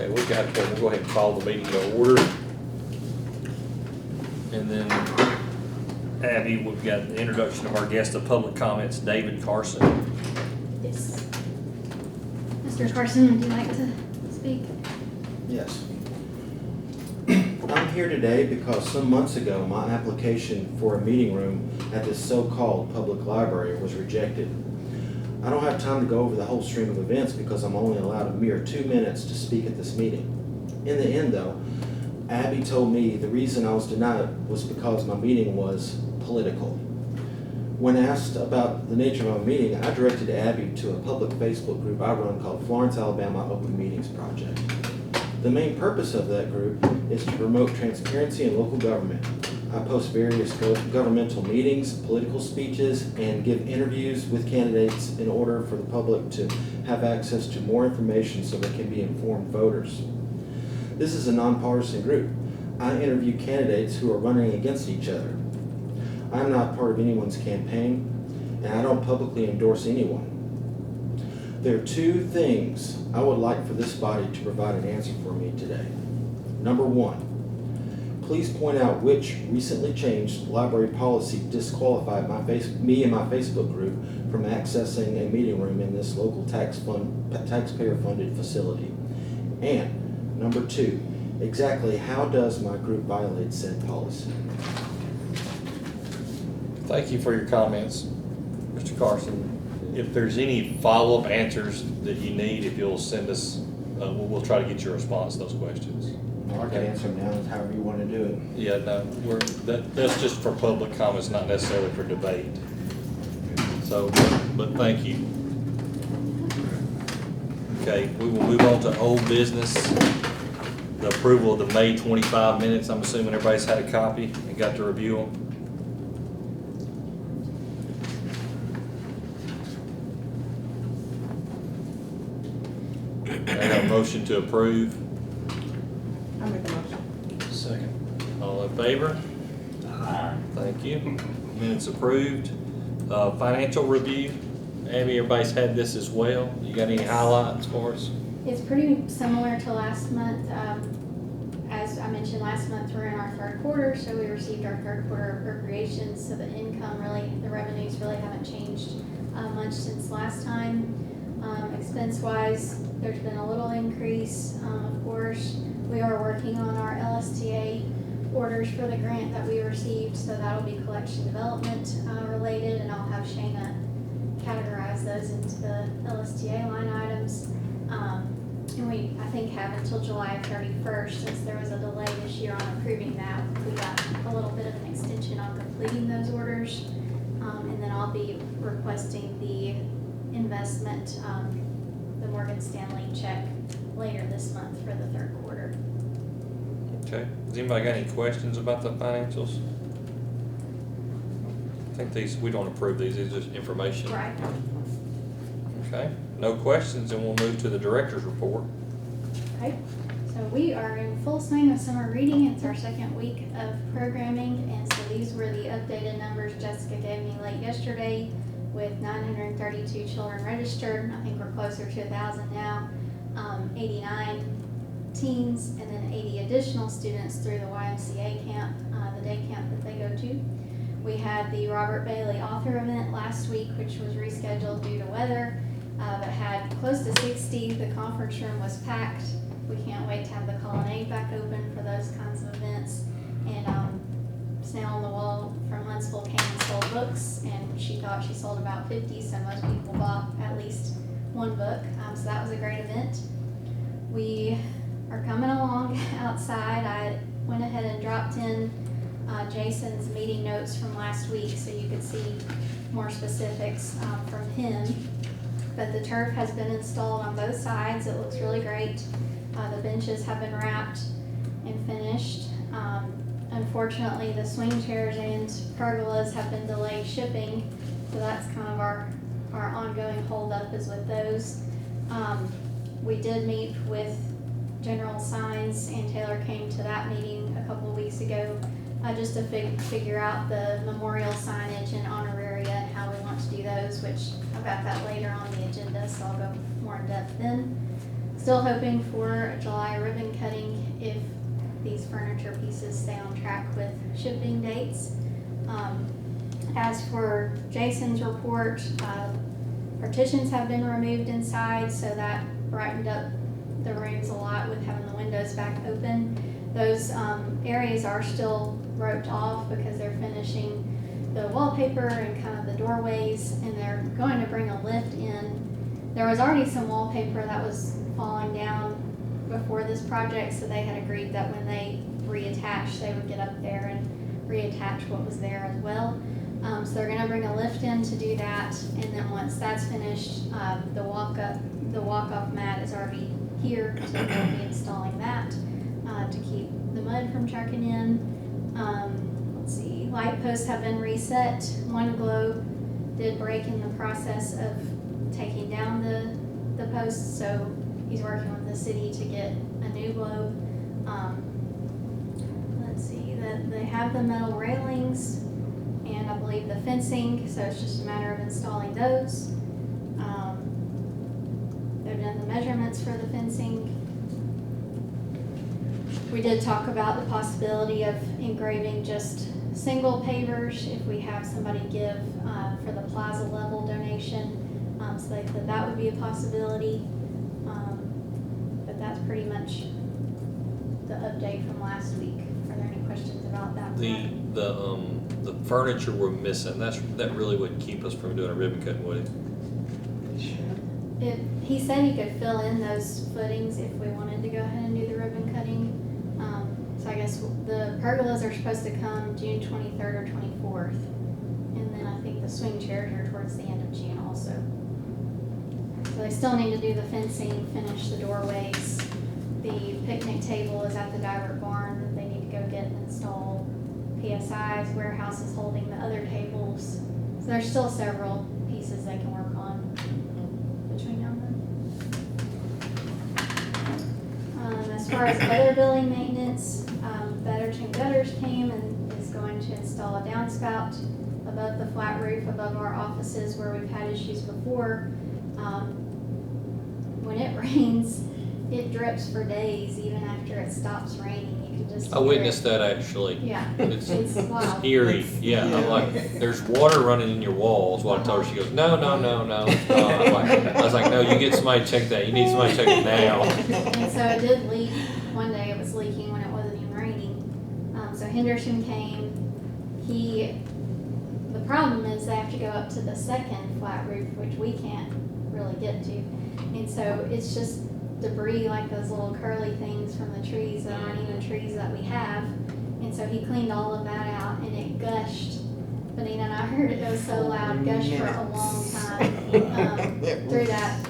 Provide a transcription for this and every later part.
Okay, we'll go ahead and call the meeting to order. And then Abby, we've got the introduction of our guest of public comments, David Carson. Yes. Mr. Carson, would you like to speak? Yes. I'm here today because some months ago, my application for a meeting room at this so-called public library was rejected. I don't have time to go over the whole stream of events because I'm only allowed a mere 2 minutes to speak at this meeting. In the end, though, Abby told me the reason I was denied was because my meeting was political. When asked about the nature of my meeting, I directed Abby to a public Facebook group I run called Florence, Alabama Open Meetings Project. The main purpose of that group is to promote transparency in local government. I post various governmental meetings, political speeches, and give interviews with candidates in order for the public to have access to more information so they can be informed voters. This is a nonpartisan group. I interview candidates who are running against each other. I'm not part of anyone's campaign, and I don't publicly endorse anyone. There are 2 things I would like for this body to provide an answer for me today. Number 1, please point out which recently changed library policy disqualified me and my Facebook group from accessing a meeting room in this local taxpayer-funded facility. And number 2, exactly how does my group violate said policy? Thank you for your comments, Mr. Carson. If there's any follow-up answers that you need, if you'll send us, we'll try to get your response to those questions. I can answer them now, however you want to do it. Yeah, no, that's just for public comments, not necessarily for debate. So, but thank you. Okay, we will move on to old business. The approval of the May 25 minutes. I'm assuming everybody's had a copy and got to review them. I have a motion to approve. I make a motion. Second. All in favor? Aye. Thank you. Minutes approved. Financial review. Abby, everybody's had this as well. You got any highlights for us? It's pretty similar to last month. As I mentioned last month, we're in our 3rd quarter, so we received our 3rd quarter appropriations. So the the revenues really haven't changed much since last time. Expense-wise, there's been a little increase. Of course, we are working on our LSTA orders for the grant that we received, so that'll be collection development related, and I'll have Shayna categorize those into the LSTA line items. And we, I think, have until July 31st, since there was a delay this year on approving that. We got a little bit of an extension on completing those orders. And then I'll be requesting the investment, the Morgan Stanley check later this month for the 3rd quarter. Okay. Has anybody got any questions about the financials? I think we don't approve these are just information. Right. Okay. No questions, and we'll move to the director's report. Okay. So we are in full swing of summer reading. It's our 2nd week of programming, and so these were the updated numbers Jessica gave me late yesterday, with 932 children registered. I think we're closer to 1,000 now. 89 teens, and then 80 additional students through the YMCA camp, the day camp that they go to. We had the Robert Bailey author event last week, which was rescheduled due to weather, but had close to 60. The conference room was packed. We can't wait to have the colonnade back open for those kinds of events. And Snail on the Wall from Huntsville came and sold books, and she thought she sold about 50, so most people bought at least 1 book. So that was a great event. We are coming along outside. I went ahead and dropped in Jason's meeting notes from last week so you could see more specifics from him. But the turf has been installed on both sides. It looks really great. The benches have been wrapped and finished. Unfortunately, the swing chairs and pergolas have been delayed shipping, so that's kind of our ongoing holdup is with those. We did meet with General Signs, and Taylor came to that meeting a couple of weeks ago just to figure out the memorial signage and honoraria and how we want to do those, which I've got that later on the agenda, so I'll go more in depth then. Still hoping for a July ribbon cutting if these furniture pieces stay on track with shipping dates. As for Jason's report, partitions have been removed inside, so that brightened up the rooms a lot with having the windows back open. Those areas are still roped off because they're finishing the wallpaper and kind of the doorways, and they're going to bring a lift in. There was already some wallpaper that was falling down before this project, so they had agreed that when they reattach, they would get up there and reattach what was there as well. So they're going to bring a lift in to do that, and then once that's finished, the walk-off mat is already here, so they'll be installing that to keep the mud from trucking in. Let's see, light posts have been reset. One globe did break in the process of taking down the posts, so he's working with the city to get a new globe. Let's see, they have the metal railings and I believe the fencing, so it's just a matter of installing those. They've done the measurements for the fencing. We did talk about the possibility of engraving just single pavers if we have somebody give for the plaza level donation. So they said that would be a possibility. But that's pretty much the update from last week. Are there any questions about that? The furniture we're missing, that really wouldn't keep us from doing a ribbon cutting, would it? He said he could fill in those footings if we wanted to go ahead and do the ribbon cutting. So I guess the pergolas are supposed to come June 23rd or 24th. And then I think the swing chairs are towards the end of June also. So they still need to do the fencing, finish the doorways. The picnic table is at the Divert Barn that they need to go get and install. PSI's warehouse is holding the other tables. So there's still several pieces they can work on between now and then. As far as other building maintenance, Betterton Gutters came and is going to install a downspout above the flat roof above our offices where we've had issues before. When it rains, it drips for days even after it stops raining. You can just I witnessed that actually. Yeah, It's it's wild. eerie, yeah. I'm like, there's water running in your walls. What I told her, she goes, no. I was like, no, you get somebody to check that. You need somebody to check it now. And so it did leak. One day it was leaking when it wasn't even raining. So Henderson came. The problem is they have to go up to the second flat roof, which we can't really get to. And so it's just debris like those little curly things from the trees that aren't even trees that we have. And so he cleaned all of that out and it gushed. Benita and I heard it go so loud, gushed for a long time through that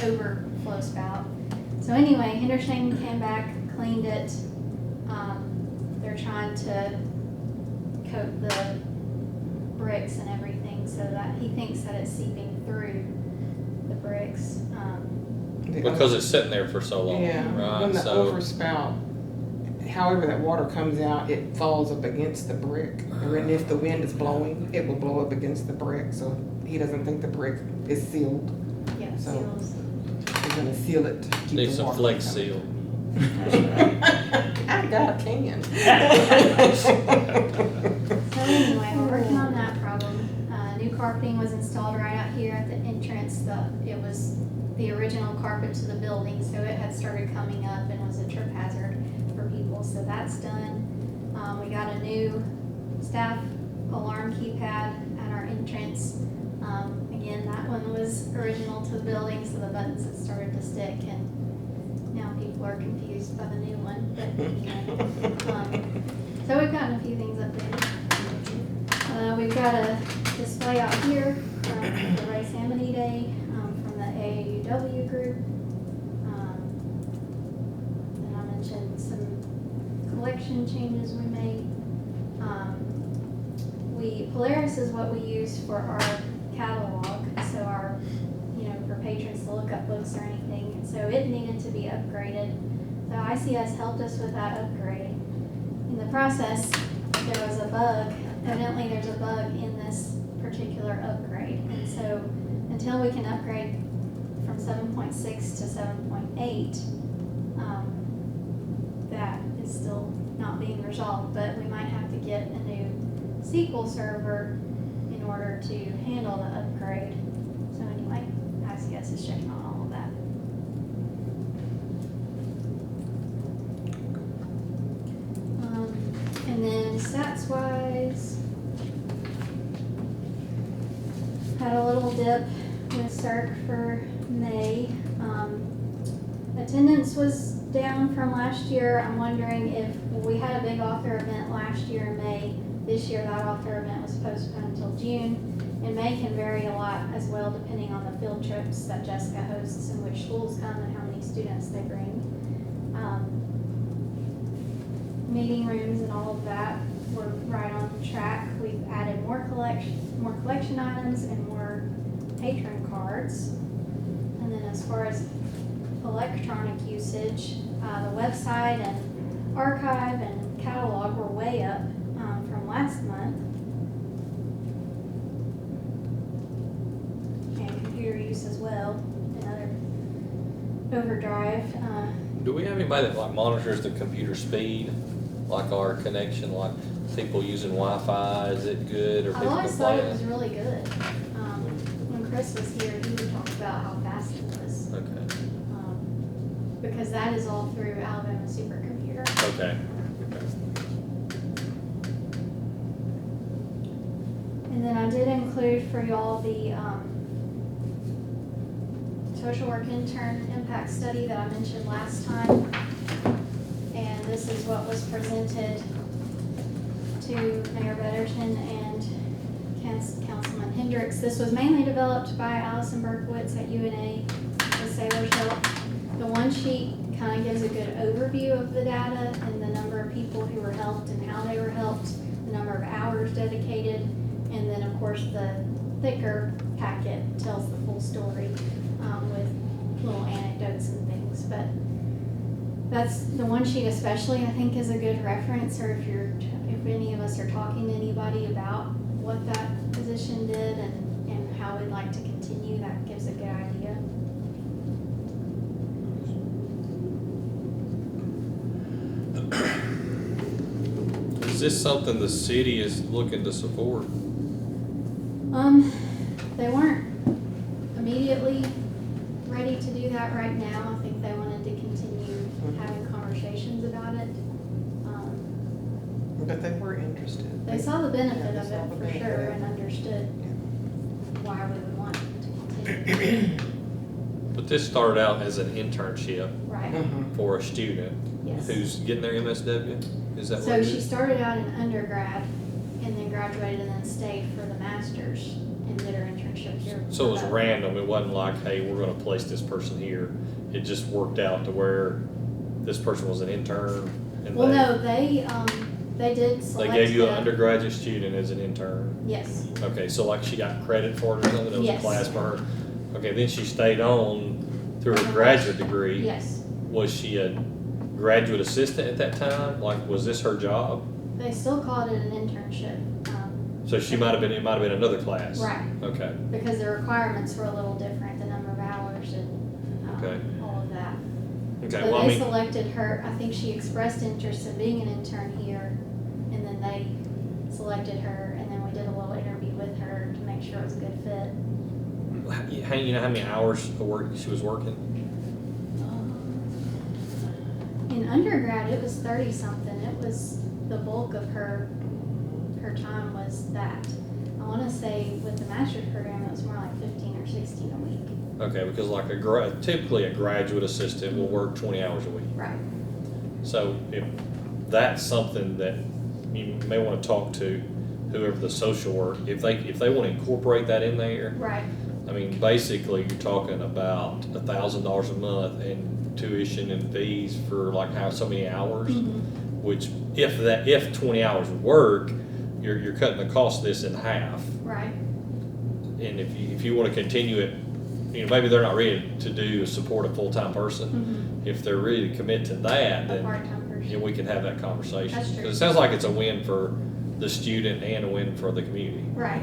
overflow spout. So anyway, Henderson came back, cleaned it. They're trying to coat the bricks and everything so that he thinks that it's seeping through the bricks. Because it's sitting there for so long, Yeah, right? when the So, overspout, however that water comes out, it falls up against the brick. And if the wind is blowing, it will blow up against the brick, so he doesn't think the brick is sealed. Yeah, So- seals. He's gonna seal it to keep need the some water flex from seal. coming. I got a can. So anyway, we're working on that problem. New carpeting was installed right out here at the entrance. It was the original carpet to the building, so it had started coming up and was a trip hazard for people, so that's done. We got a new staff alarm keypad at our entrance. Again, that one was original to the building, so the buttons had started to stick, and now people are confused by the new one. But anyway, so we've gotten a few things updated. We've got a display out here from the Ray Samony Day from the AAUW group. And I mentioned some collection changes we made. Polaris is what we use for our catalog, so our, for patrons to look up books or anything. And so it needed to be upgraded. So ICS helped us with that upgrade. In the process, there was a bug. Evidently, there's a bug in this particular upgrade. And so until we can upgrade from 7.6 to 7.8, that is still not being resolved, but we might have to get a new SQL server in order to handle the upgrade. So anyway, ICS is checking on all of that. And then stats wise, had a little dip with CERC for May. Attendance was down from last year. I'm wondering if we had a big author event last year in May. This year that author event was postponed until June. And May can vary a lot as well depending on the field trips that Jessica hosts and which schools come and how many students they bring. Meeting rooms and all of that, we're right on track. We've added more collection items and more patron cards. And then as far as electronic usage, the website and archive and catalog were way up from last month. And computer use as well, another overdrive. Do we have anybody that like monitors the computer speed, like our connection, like people using Wi-Fi? Is it good or I people always thought it was complaining? really good. When Chris was here, he would talk about how fast it was. Okay, Because that is all through Alabama Supercomputer. okay. And then I did include for y'all the social work intern impact study that I mentioned last time. And this is what was presented to Mayor Betterton and Councilman Hendricks. This was mainly developed by Allison Berkowitz at UNA with Sailor's help. The one sheet kind of gives a good overview of the data and the number of people who were helped and how they were helped, the number of hours dedicated, and then of course the thicker packet tells the full story with little anecdotes and things. But that's the one sheet especially I think is a good reference, or if any of us are talking to anybody about what that position did and how we'd like to continue, that gives a good idea. Is this something the city is looking to support? They weren't immediately ready to do that right now. I think they wanted to continue having conversations about it. But they were interested. They saw the benefit Yeah, they of saw it the for benefit. sure and understood why we would want to continue. But this started out as an internship Right, for a student yes. who's getting their MSW? Is that what So it she is? started out in undergrad and then graduated and then stayed for the master's and did her internship here. So it was for about- random, it wasn't like, hey, we're gonna place this person here. It just worked out to where this person was an intern and Well, no, they did they select. gave you an the- undergraduate student as an intern. Yes, Okay, so like she got credit for it or something, it was a Yes. class for her. Okay, then she stayed on through her graduate degree. yes. Was she a graduate assistant at that time? Like, was this her job? They still called it an internship, So it might have been another class? right, Okay, because the requirements were a little different, the number of hours and, Okay. all of that. okay, So well, I they mean, selected her, I think she expressed interest in being an intern here, and then they selected her, and then we did a little interview with her to make sure it was a good fit. you know how many hours of work she was working? In undergrad, it was 30-something, it was, the bulk of her time was that. I wanna say with the master's program, it was more like 15 or 16 a week. Okay, because like typically a graduate assistant will work 20 hours a week. Right, So if that's something that you may want to talk to whoever the social work, if they want to incorporate that in there, right, I mean, basically you're talking about $1,000 a month in tuition and fees for like so many hours, which if 20 hours of work, you're cutting the cost of this in half. right, And if you want to continue it, you know, maybe they're not ready to support a full-time person. If they're ready to commit to that, a then part-time person. we can have that conversation. That's true. Because it sounds like it's a win for the student and a win for the community. Right,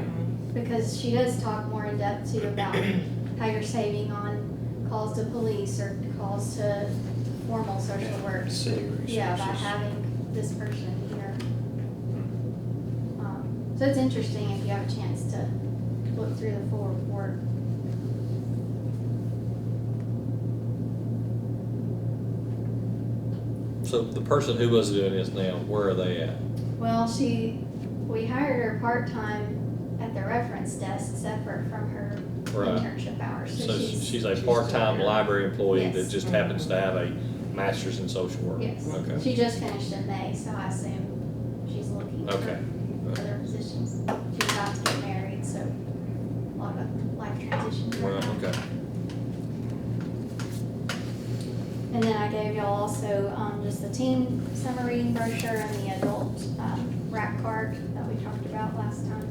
because she does talk more in depth too about how you're saving on calls to police or calls to formal social work. City Yeah, by resources. having this person here. So it's interesting if you have a chance to look through the full report. So the person who was doing this now, where are they at? Well, we hired her part-time at the reference desk separate from her Right. internship hours. So she's a part-time still library employee that Yes. just happens to have a master's in social work? there. Yes. Okay. She just finished in May, so I assume she's looking Okay. for other positions. She's about to get married, so a lot of life transitions right Well, now. okay. And then I gave y'all also just the teen summer reading brochure and the adult rack card that we talked about last time.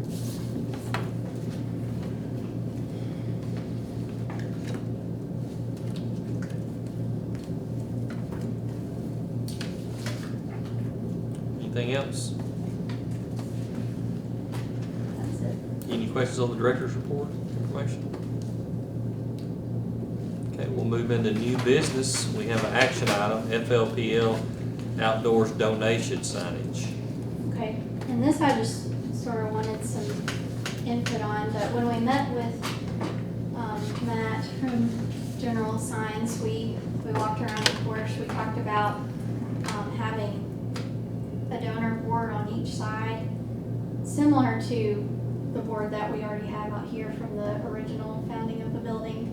Anything else? That's it. Any questions on the director's report information? Okay, we'll move into new business. We have an action item, FLPL outdoors donation signage. Okay, and this I just sort of wanted some input on, but when we met with Matt from General Signs, we walked around the course, we talked about having a donor board on each side, similar to the board that we already have out here from the original founding of the building,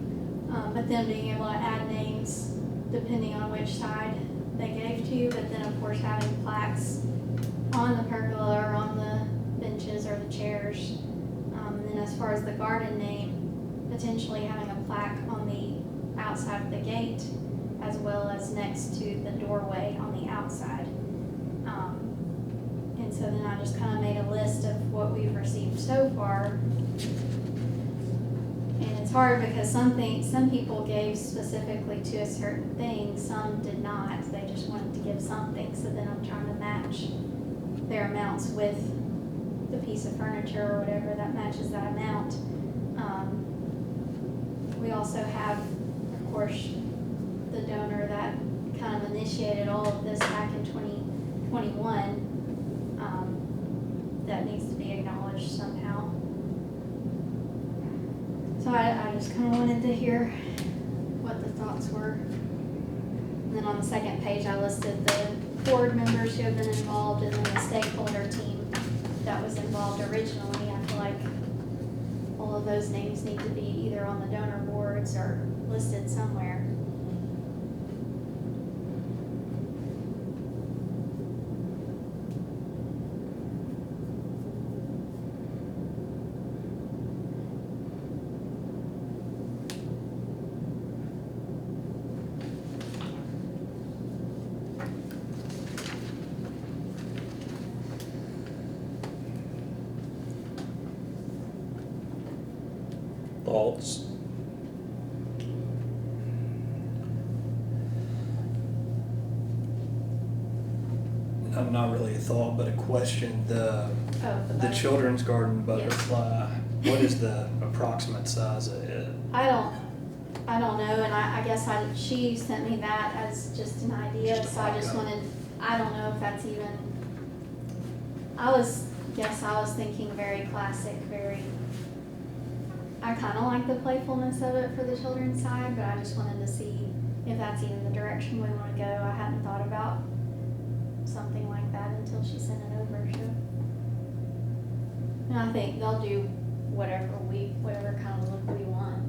but then being able to add names depending on which side they gave to, but then of course having plaques on the pergola or on the benches or the chairs. And then as far as the garden name, potentially having a plaque on the outside of the gate as well as next to the doorway on the outside. And so then I just kind of made a list of what we've received so far. And it's hard because some people gave specifically to a certain thing, some did not. They just wanted to give something, so then I'm trying to match their amounts with the piece of furniture or whatever that matches that amount. We also have, of course, the donor that kind of initiated all of this back in 2021, that needs to be acknowledged somehow. So I just kind of wanted to hear what the thoughts were. And then on the second page, I listed the board members who have been involved and then the stakeholder team that was involved originally. I feel like all of those names need to be either on the donor boards or listed somewhere. Thoughts? Not really a thought, but a question. The The children's garden Yes. butterfly, what is the approximate size of it? I don't know, and I guess she sent me that as just an idea, Just a so I just mock-up. wanted, I don't know if that's even, I was thinking very classic, I kinda like the playfulness of it for the children's side, but I just wanted to see if that's even the direction we wanna go. I hadn't thought about something like that until she sent it over, so. And I think they'll do whatever kind of look we want.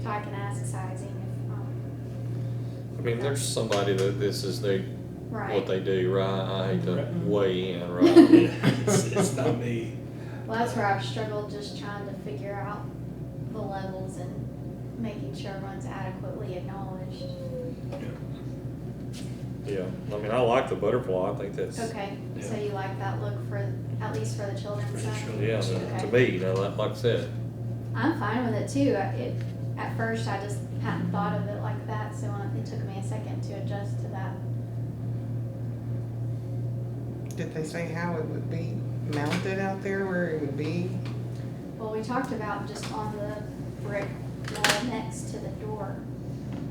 So I can ask sizing if, I mean, there's somebody that this is right. what they do, right? I hate to Right. weigh in, right? It's not me. Well, that's where I've struggled, just trying to figure out the levels and making sure everyone's adequately acknowledged. Yeah, I mean, I like the butterfly, I think that's, Okay, so Yeah. you like that look at least for the children's For the side? children. yeah, to Okay. me, like I said, I'm fine with it too. At first, I just hadn't thought of it like that, so it took me a second to adjust to that. Did they say how it would be mounted out there, where it would be? Well, we talked about just on the brick wall next to the door,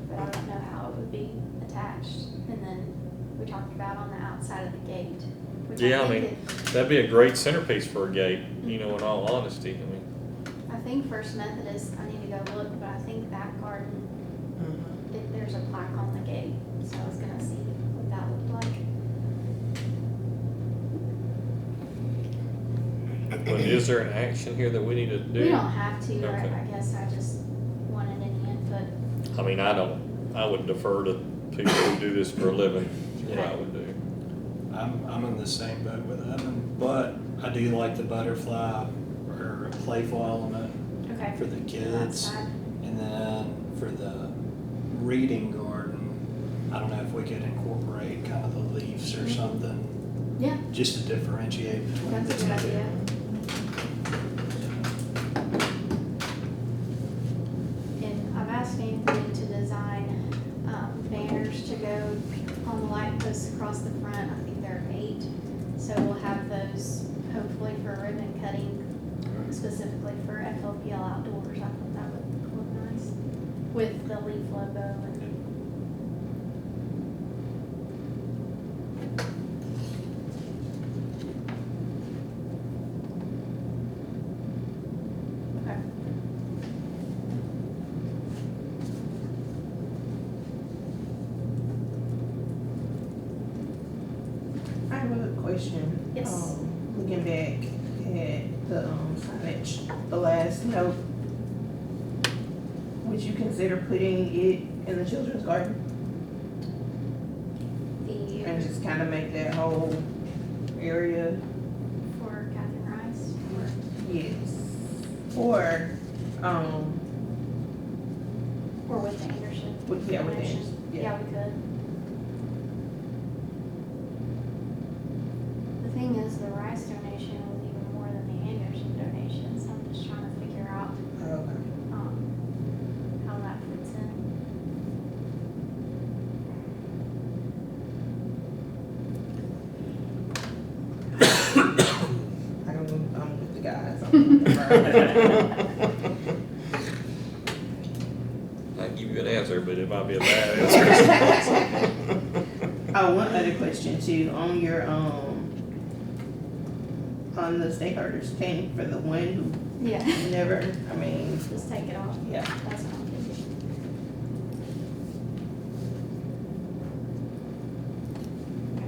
but I don't know how it would be attached. And then we talked about on the outside of the gate. Which Yeah, I think mean, that'd be a great centerpiece for a gate, you know, in all honesty, I mean. I think First Methodist, I need to go look, but I think that garden, there's a plaque on the gate, so I was gonna see what that looked like. But is there an action here that we need to do? We don't have to, Okay. I guess I just wanted any input. I mean, I would defer to people who do this for a living, is what I would do. I'm in the same boat with Evan, but I do like the butterfly or playful element Okay. for the kids. Outside. And then for the reading garden, I don't know if we could incorporate kind of the leaves or something, Yeah, just to differentiate between the that's two. a good idea. And I've asked Anthony to design banners to go on the light posts across the front. I think there are 8. So we'll have those hopefully for ribbon cutting, specifically for FLPL Outdoors. I thought that would look nice with the leaf logo and. Okay. I have a question. Yes. Looking back at the signage, the last note, would you consider putting it in the children's garden? And just kind of make that whole area, For Catherine Rice. yes. Or, Or with the Anderson. with the donation. Anderson, Yeah, yeah. we could. The thing is, the Rice donation was even more than the Anderson donation, so I'm just trying to figure out, Okay. how that fits in. I'm with the guys. I can give you an answer, but it might be a bad answer. Oh, one other question too, on your, on the stakeholders came for the one who Yeah, never, I mean, just take it off. yeah. That's what I'm thinking. Okay.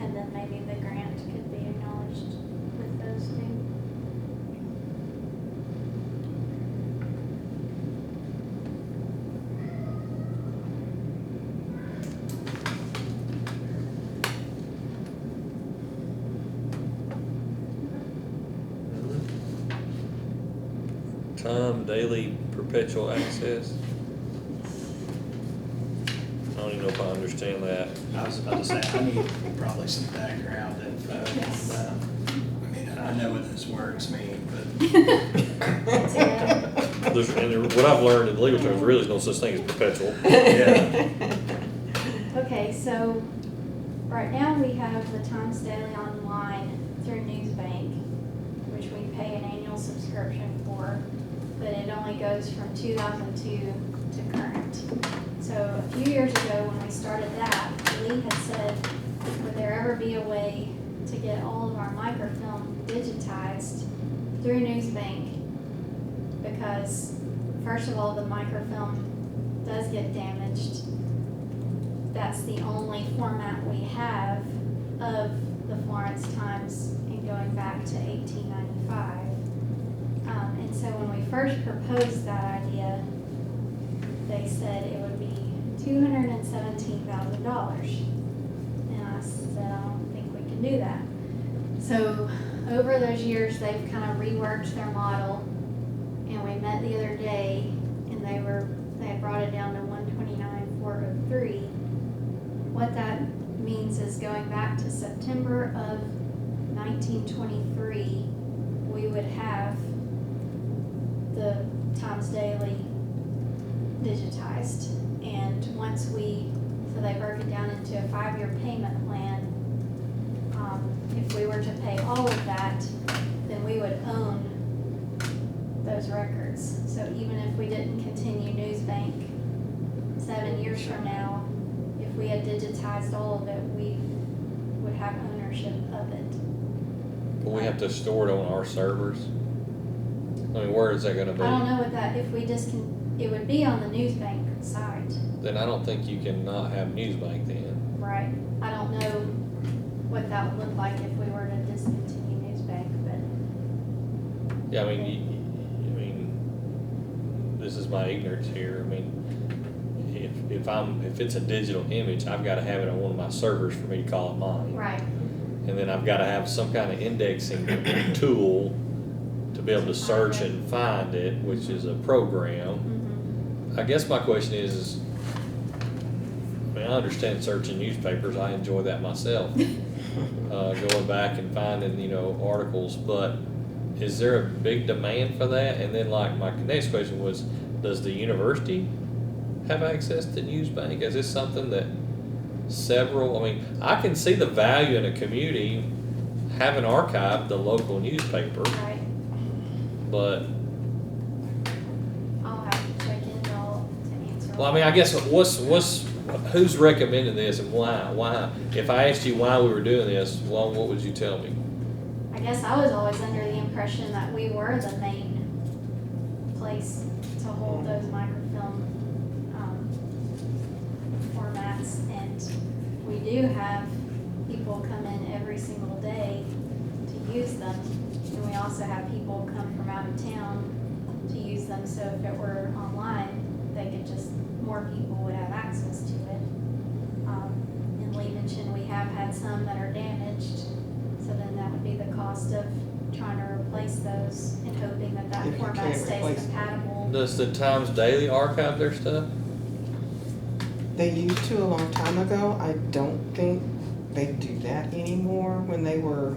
And then maybe the grant could be acknowledged with those two. Time, daily, perpetual access. I don't even know if I understand that. I was about to say, I need probably some background info on Yes. that. I mean, I know what those words mean, but Yeah. What I've learned in legal terms, really is no such thing as perpetual. yeah. Okay, so right now we have the Times Daily online through Newsbank, which we pay an annual subscription for, but it only goes from 2002 to current. So a few years ago, when we started that, Lee had said, would there ever be a way to get all of our microfilm digitized through Newsbank? Because first of all, the microfilm does get damaged. That's the only format we have of the Florence Times and going back to 1895. And so when we first proposed that idea, they said it would be $217,000. And I said, I don't think we can do that. So over those years, they've kind of reworked their model. And we met the other day, and they had brought it down to 129,403. What that means is going back to September of 1923, we would have the Times Daily digitized. And once so they broke it down into a 5-year payment plan. If we were to pay all of that, then we would own records. So even if we didn't continue Newsbank 7 years from now, if we had digitized all of it, we would have ownership of it. But we have to store it on our servers. I mean, where is that gonna be? I don't know what that, if we it would be on the Newsbank site, Then I don't think you can not have Newsbank then. right? I don't know what that would look like if we were to discontinue Newsbank, but Yeah, I mean, this is my ignorance here. I mean, if it's a digital image, I've gotta have it on one of my servers for me to call it mine. right. And then I've gotta have some kind of indexing tool to be able to search and find it, which is a program. Mhm. I guess my question is, I mean, I understand searching newspapers, I enjoy that myself. Going back and finding, articles, but is there a big demand for that? And then like my next question was, does the university have access to Newsbank? Is this something that I mean, I can see the value in a community having archived the local newspaper, Right. but, I'll have to check in all to answer. well, I mean, I guess who's recommending this and why? Why? If I asked you why we were doing this, well, what would you tell me? I guess I was always under the impression that we were the main place to hold those microfilm formats, and we do have people come in every single day to use them, and we also have people come from out of town to use them, so if it were online, more people would have access to it. And Lee mentioned we have had some that are damaged, so then that would be the cost of trying to replace those and hoping that If you format can't stays replace them. compatible. Does the Times Daily archive their stuff? They used to a long time ago. I don't think they do that anymore. When they were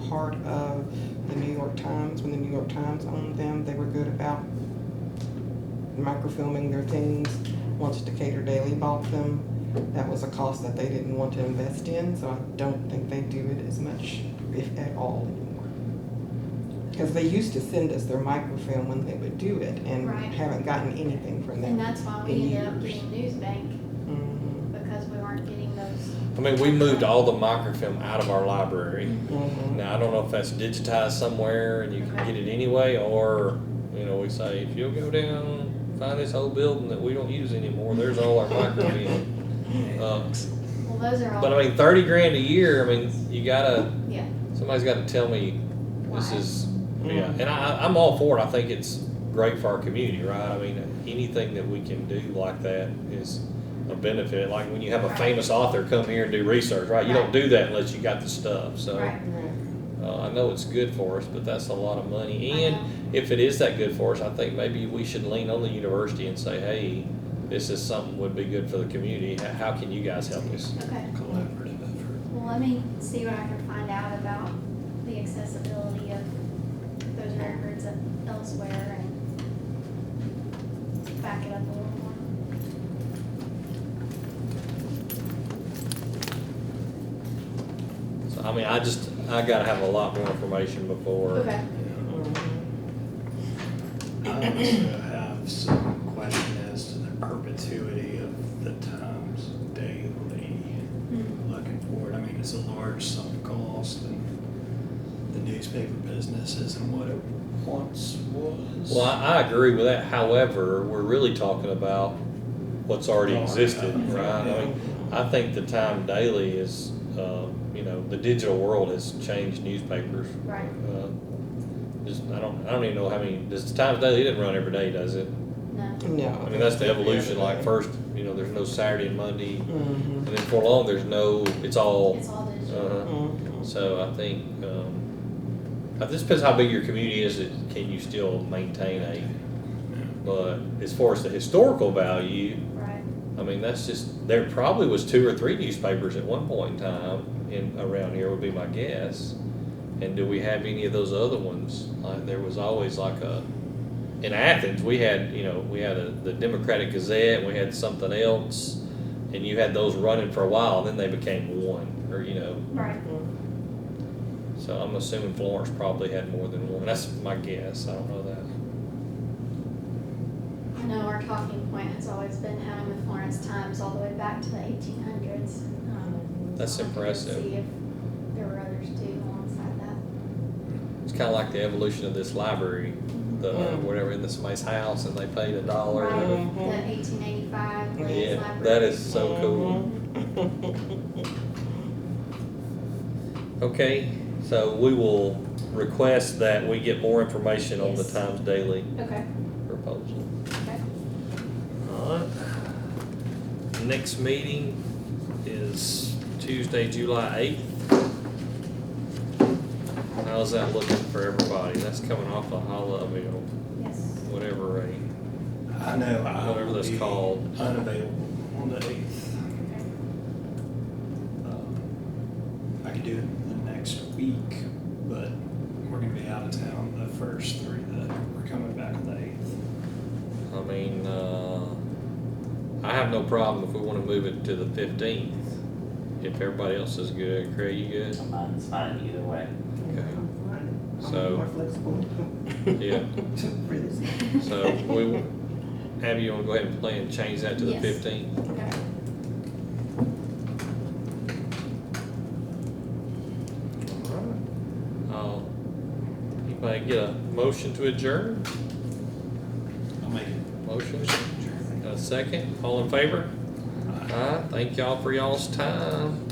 part of the New York Times, when the New York Times owned them, they were good about microfilming their things. Once Decatur Daily bought them, that was a cost that they didn't want to invest in, so I don't think they do it as much, if at all, anymore. Because they used to send us their microfilm when they would do it, and Right. haven't gotten anything from them. And that's why we in ended up years. getting Newsbank, Mhm. because we weren't getting those. I mean, we moved all the microfilm out of our library. Mhm. Now, I don't know if that's digitized somewhere and you can get it anyway, or, we say, if you'll go down, find this old building that we don't use anymore, there's all our microfilm. Well, those are all. But I mean, 30 grand a year, I mean, Yeah. somebody's gotta tell me this Why? is, yeah, and I'm all for it. I think it's great for our community, right? I mean, anything that we can do like that is a benefit. Like when you have a famous author come here and do research, right? You don't do that unless you got the stuff, so. Right. I know it's good for us, but that's a lot of money. I And know. if it is that good for us, I think maybe we should lean on the university and say, hey, this is something would be good for the community. How can you guys help us? Okay. Collaborative effort. Well, let me see what I can find out about the accessibility of those records elsewhere and back it up a little more. So, I mean, I gotta have a lot more information before. Okay. I also have some question as to the perpetuity of the Times Daily. Looking forward, I mean, it's a large sunk cost, and the newspaper business isn't what it once was. Well, I agree with that. However, we're really talking about what's already existed, right? I mean, I think the Time Daily is, the digital world has changed newspapers. Right. I don't even know how many, does the Times Daily, it didn't run every day, does it? No. No. I mean, that's the evolution, like first, there's no Saturday and Monday, Mhm. and then for long, it's all, It's all digital. Mhm. so I think, this depends how big your community is, can you still maintain but as far as the historical value, Right. I mean, there probably was 2 or 3 newspapers at one point in time around here would be my guess. And do we have any of those other ones? Like there was always in Athens, we had the Democratic Gazette, we had something else, and you had those running for a while, and then they became one, Right. so I'm assuming Florence probably had more than one. That's my guess, I don't know that. know, our talking point has always been having the Florence Times all the way back to the 1800s. That's impressive. See if there were others too alongside that. It's kind of like the evolution of this library, the Yeah. whatever in somebody's house and they paid $1. Right, Mhm. the 1885 Ladies Yeah, Library. that is so cool. Okay, so we will request that we get more information on the Yes. Times Daily Okay, proposal. okay. Alright. Next meeting is Tuesday, July 8th. How's that looking for everybody? That's coming off of Hollowville, Yes. whatever rate. I know I Whatever will that's be called. unavailable on the 8th. Okay. I could do it the next week, but we're gonna be out of town the first 3 that we're coming back on the 8th. I mean, I have no problem if we wanna move it to the 15th. If everybody else is good. Craig, you good? Mine's fine either way. Okay. I'm So- more flexible. Yeah. For this. So we, Abby, you wanna go ahead and plan, change that to the Yes. 15th? Okay. Anybody get a motion to adjourn? I'll make it. Motion, a second, all in favor? Aye, thank y'all for y'all's time.